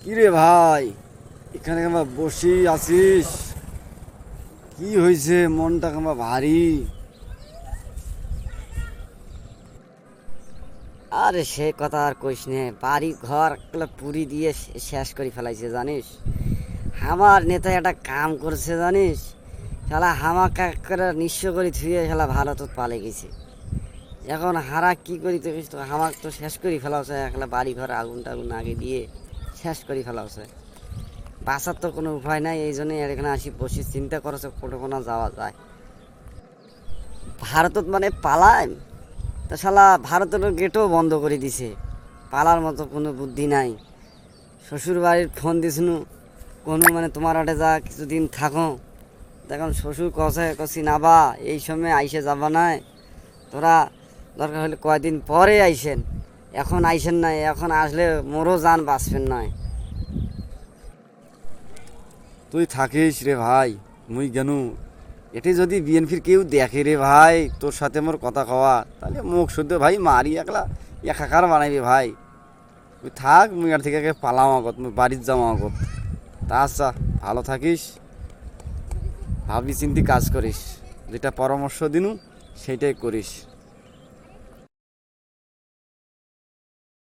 কিরে ভাই, এখানে কেমন বসে আছিস? কি হয়েছে? মনটা কেমন ভারী? আরে সে কথা আর কইস নে, বাড়ি ঘর এগুলো পুরি দিয়ে শেষ করে ফেলাইছে জানিস। আমার নেতা একটা কাম করছে জানিস, শালা হামাকা করে নিঃস্ব করে ধুয়ে শালা ভারতত পালে গেছে। এখন হারা কি করি তো তো হামাক তো শেষ করে ফেলাছে, একলা বাড়ি ঘর আগুন টাগুন আগে দিয়ে শেষ করে ফেলাছে। বাঁচার তো কোনো উপায় নাই, এই জন্যই আর এখানে আসি বসে চিন্তা করছে কোনো কোনো যাওয়া যায় ভারতত মানে পালায়। তা শালা ভারতের গেটও বন্ধ করে দিছে, পালার মতো কোনো বুদ্ধি নাই। শ্বশুর বাড়ির ফোন দিছনু, কোনো মানে তোমার আটে যা কিছুদিন থাকো। দেখুন শ্বশুর কছি না বা এই সময় আইসে যাবা নাই, তোরা দরকার হলে কয়দিন পরে আইসেন, এখন আইসেন নাই, এখন আসলে মোরও যান বাঁচবেন নয়। তুই থাকিস রে ভাই, মুই গেনু। এটি যদি বিএনপির কেউ দেখে রে ভাই তোর সাথে মোর কথা কওয়া, তাহলে মুখ শুদ্ধ ভাই মারি একলা একাকার বানাইবে ভাই। তুই থাক, মুই আর থেকে পালাম আগত, মুই বাড়ির যাও আগত। তা আচ্ছা, ভালো থাকিস, ভাবি চিন্তি কাজ করিস, যেটা পরামর্শ দিনু সেইটাই করিস।